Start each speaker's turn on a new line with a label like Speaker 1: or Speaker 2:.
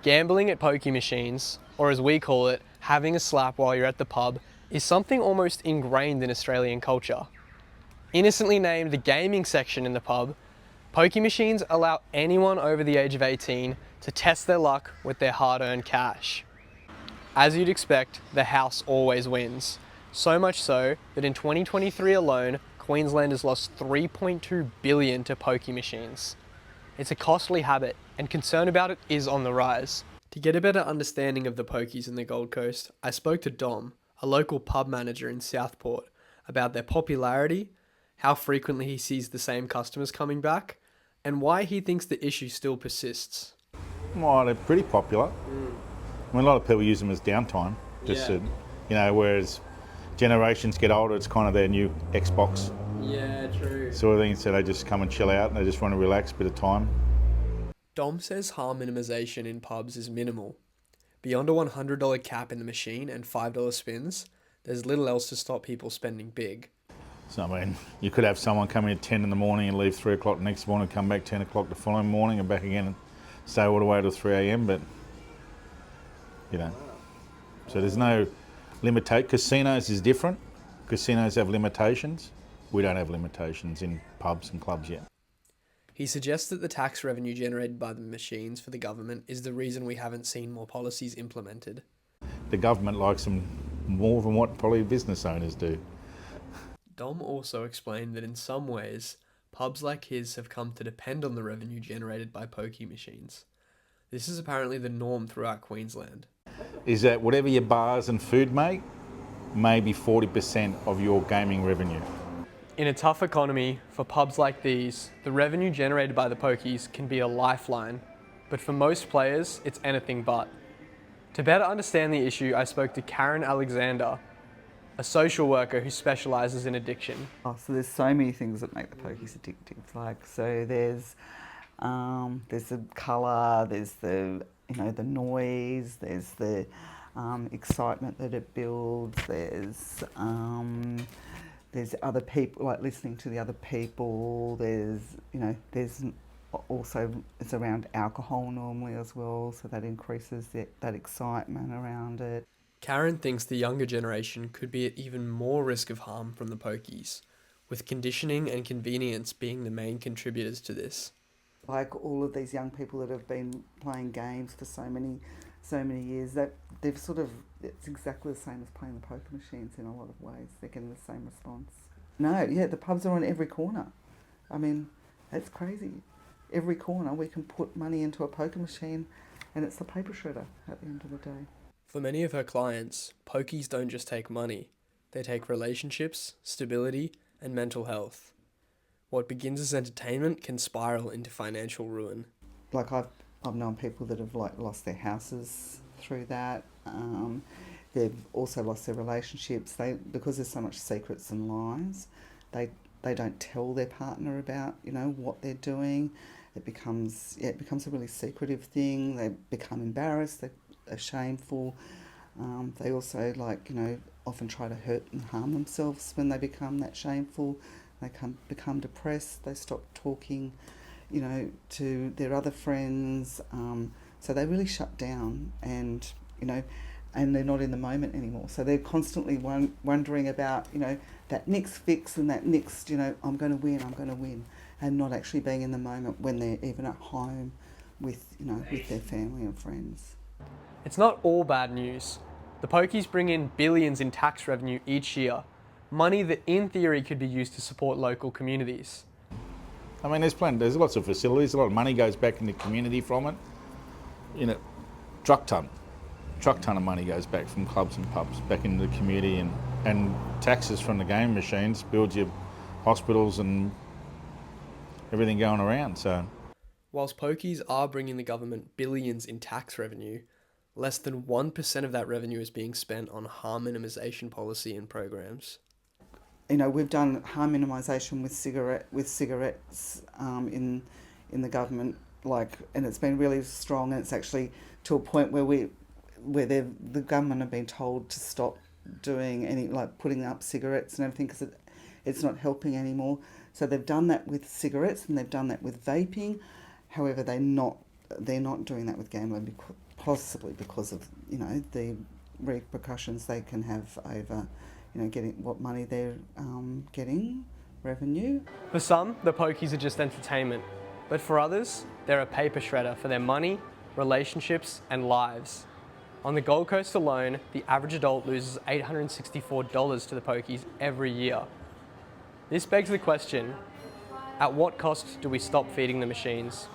Speaker 1: Gambling at pokie machines, or as we call it, having a slap while you're at the pub, is something almost ingrained in Australian culture. Innocently named the gaming section in the pub, pokie machines allow anyone over the age of 18 to test their luck with their hard-earned cash. As you'd expect, the house always wins. So much so that in 2023 alone, Queensland has lost $3.2 billion to pokie machines. It's a costly habit, and concern about it is on the rise. To get a better understanding of the pokies in the Gold Coast, I spoke to Dom, a local pub manager in Southport, about their popularity, how frequently he sees the same customers coming back, and why he thinks the issue still persists.
Speaker 2: Well, they're pretty popular. I mean, a lot of people use them as downtime, whereas generations get older, it's kind of their new Xbox.
Speaker 1: Yeah, true.
Speaker 2: Sort of thing, so they just come and chill out and they just want to relax a bit of time.
Speaker 1: Dom says harm minimisation in pubs is minimal. Beyond a $100 cap in the machine and $5 spins, there's little else to stop people spending big.
Speaker 2: So, I mean, you could have someone come in at 10 in the morning and leave 3 o'clock the next morning, come back 10 o'clock the following morning and back again and stay all the way till 3 a.m, but, So there's no limitation. Casinos is different. Casinos have limitations. We don't have limitations in pubs and clubs yet.
Speaker 1: He suggests that the tax revenue generated by the machines for the government is the reason we haven't seen more policies implemented.
Speaker 2: The government likes them more than what probably business owners do.
Speaker 1: Dom also explained that in some ways, pubs like his have come to depend on the revenue generated by pokie machines. This is apparently the norm throughout Queensland.
Speaker 2: Is that whatever your bars and food make, maybe 40% of your gaming revenue.
Speaker 1: In a tough economy, for pubs like these, the revenue generated by the pokies can be a lifeline, but for most players, it's anything but. To better understand the issue, I spoke to Karen Alexander, a social worker who specialises in addiction.
Speaker 3: So there's so many things that make the pokies addictive. There's the colour, there's the noise, there's the excitement that it builds. There's other people, like listening to the other people. There's also, it's around alcohol normally as well, so that increases that excitement around it.
Speaker 1: Karen thinks the younger generation could be at even more risk of harm from the pokies, with conditioning and convenience being the main contributors to this.
Speaker 3: Like all of these young people that have been playing games for so many years, that they've it's exactly the same as playing the poker machines in a lot of ways. They're getting the same response. The pubs are on every corner. I mean, that's crazy. Every corner we can put money into a poker machine and it's the paper shredder at the end of the day.
Speaker 1: For many of her clients, pokies don't just take money. They take relationships, stability, and mental health. What begins as entertainment can spiral into financial ruin.
Speaker 3: Like I've known people that have lost their houses through that. They've also lost their relationships. Because there's so much secrets and lies, they don't tell their partner about what they're doing. It becomes a really secretive thing. They become embarrassed. They're shameful. They also often try to hurt and harm themselves when they become that shameful. They become depressed. They stop talking, to their other friends. So they really shut down, and they're not in the moment anymore. So they're constantly wondering about, that next fix and that next, I'm going to win, and not actually being in the moment when they're even at home with their family and friends.
Speaker 1: It's not all bad news. The pokies bring in billions in tax revenue each year, money that in theory could be used to support local communities.
Speaker 2: I mean, there's lots of facilities, a lot of money goes back in the community from it. Truck ton of money goes back from clubs and pubs back into the community, and taxes from the game machines build your hospitals and everything going around. So,
Speaker 1: whilst pokies are bringing the government billions in tax revenue, less than 1% of that revenue is being spent on harm minimisation policy and programs.
Speaker 3: We've done harm minimisation with cigarettes in the government, and it's been really strong, and it's actually to a point where the government have been told to stop doing any putting up cigarettes and everything because it's not helping anymore. So they've done that with cigarettes and they've done that with vaping. However, they're not doing that with gambling possibly because of, you know, the repercussions they can have over, you know, getting what money they're getting, revenue.
Speaker 1: For some, the pokies are just entertainment, but for others, they're a paper shredder for their money, relationships, and lives. On the Gold Coast alone, the average adult loses $864 to the pokies every year. This begs the question, at what cost do we stop feeding the machines?